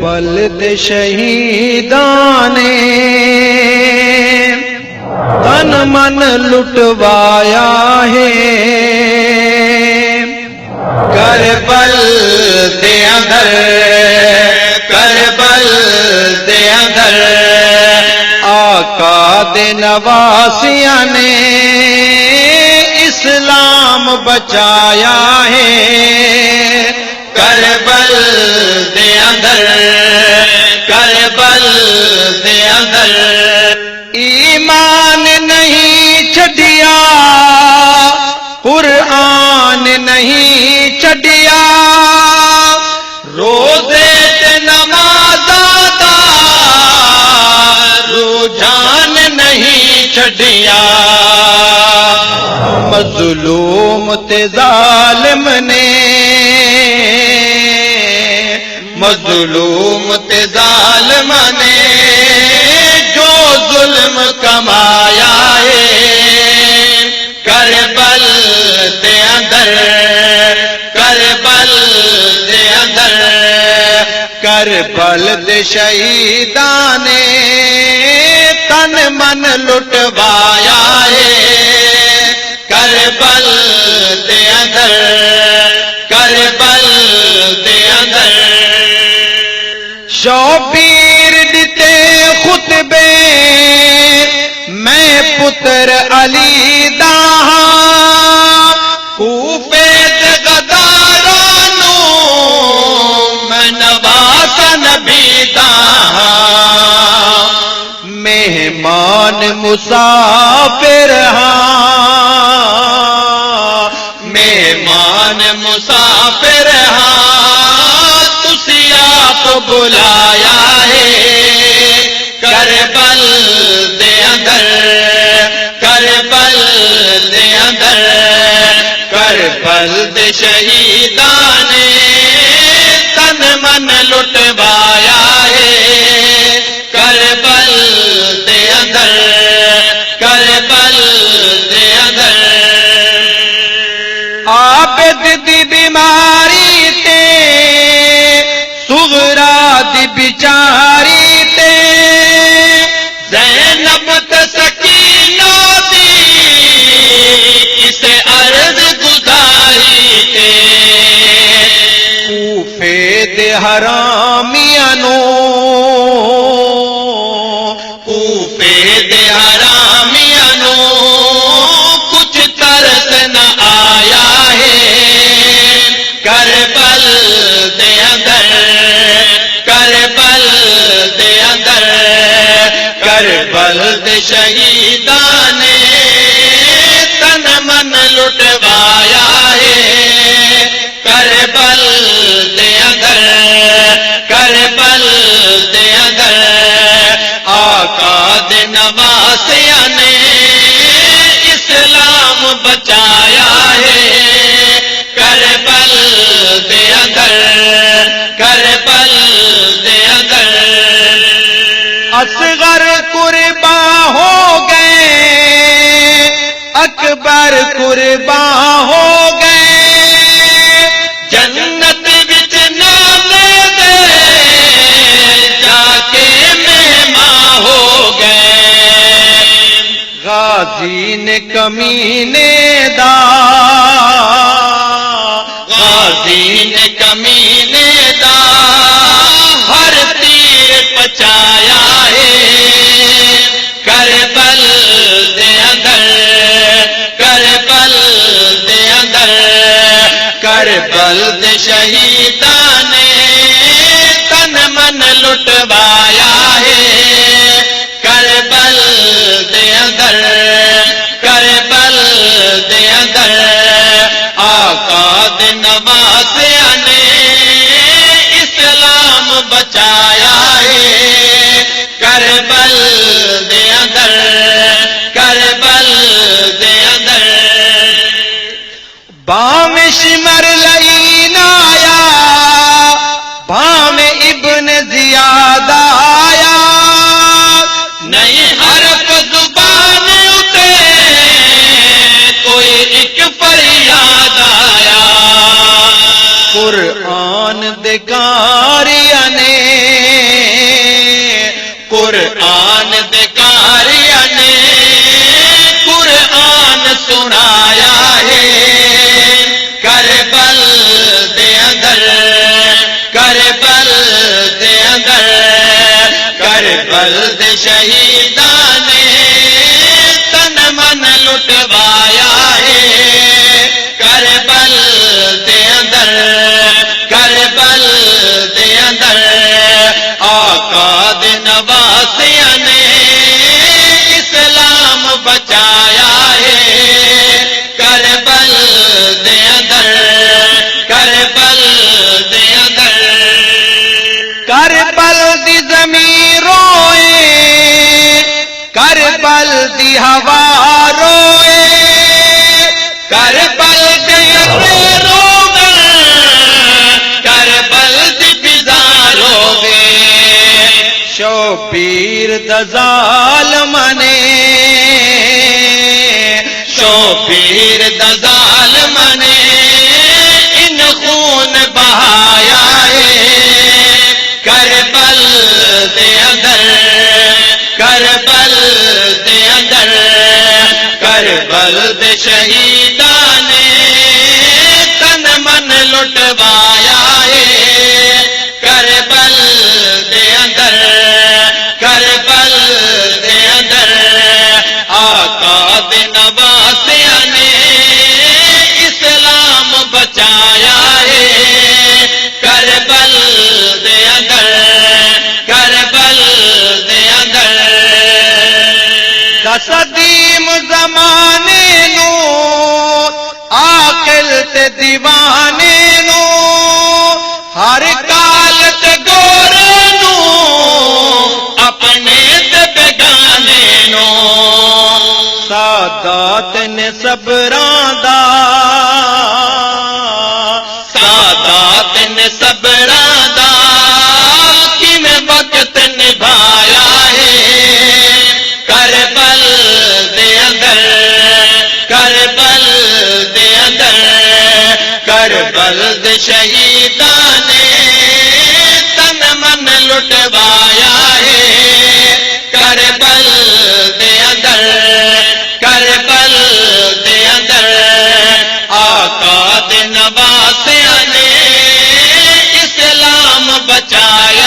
کربل دے شہیداں نے تن من لٹوایا ہے، کربل دے اندر، کربل دے اندر آقا دے نواسیاں نے اسلام بچایا ہے، کربل دے اندر، کربل دے اندر ایمان نہیں چھڈیا، قرآن نہیں چھڈیا، روزے تے نمازاں دا رجحان نہیں چھڈیا، مظلوم تے ظالم نے، مظلوم تے ظالم نے جو ظلم کمایا ہے، کربل دے اندر، کربل دے اندر کربل دے شہیداں نے تن من لٹوایا ہے، کربل دے اندر، کربل دے اندر شوبیر دیتے خطبے میں پتر علی دا ہاں، کوفے تے غداراں نوں میں نواز نبی دا ہاں، مہمان مسافر ہاں، مہمان مسافر ہاں، تسی آپ بلایا ہے، کربل دے اندر، کربل دے اندر کربل دے شہیداں نے تن من لٹوایا ہے، کربل دے اندر، کربل دے اندر عابد دی بیماری تے صغرا دی بیچاری تے زینب تے سکینہ دی کسے عرض گزاری تے کوفے دے حرامیاں نوں، کوفے دے حرامیاں نوں کچھ ترس نہ آیا ہے، کربل دے اندر، کربل دے اندر کربل دے شہیداں نے تن من لٹوایا ہے، کربل دے اندر، کربل دے اندر آقا دے نواسیاں نے اسلام بچایا ہے، کربل دے اندر، کربل دے اندر اصغر قربان ہو گئے، اکبر قربان ہو گئے، جنت وچ نام دے جا کے مہمان ہو گئے، غازی نے کمینے دا، غازی نے کمینے دا ہر تیر پچایا ہے، کربل دے اندر، کربل دے اندر کربل دے شہیداں نے تن من لٹوایا ہے، کربل دے اندر، کربل دے اندر آقا دے نواسیاں نے اسلام بچایا ہے، کربل دے اندر، کربل دے اندر بام شمر لئین آیا، بام ابن زیاد آیا، نہیں حرف زبان اتے کوئی ایک فریاد آیا، قرآن دے کاریاں نے کربل دے شہیداں نے تن من لٹوایا ہے کربل دے اندر کربل دے اندر آقا دے نواسیاں نے اسلام بچایا ہے کربل دے اندر کربل دے اندر کربل دی زمین روئے کربل دی ہوا روئے کربل دے اندر روئے کربل دی فضا روئے شوبیر دا ظالم نے شوبیر دا ظالم نے ان خون بہایا ہے کربل دے اندر کربل دے اندر کربل دے شہیداں نے تن من لٹوایا ہے کربل دے اندر کربل دے اندر آقا دے نواسیاں نے اسلام بچایا ہے کربل دے اندر کربل دے اندر صدیم زمانے نو عاقل تے دیوانے نو ہر کال تے گورے نو اپنے تے بیگانے نو سادات نے صبراں دا سادات نے صبراں دا کیویں وقت نبھایا ہے کربل دے اندر کربل دے اندر کربل دے شہیداں نے تن من لٹوایا ہے کربل دے اندر کربل دے اندر آقا دے نواسیاں نے اسلام بچایا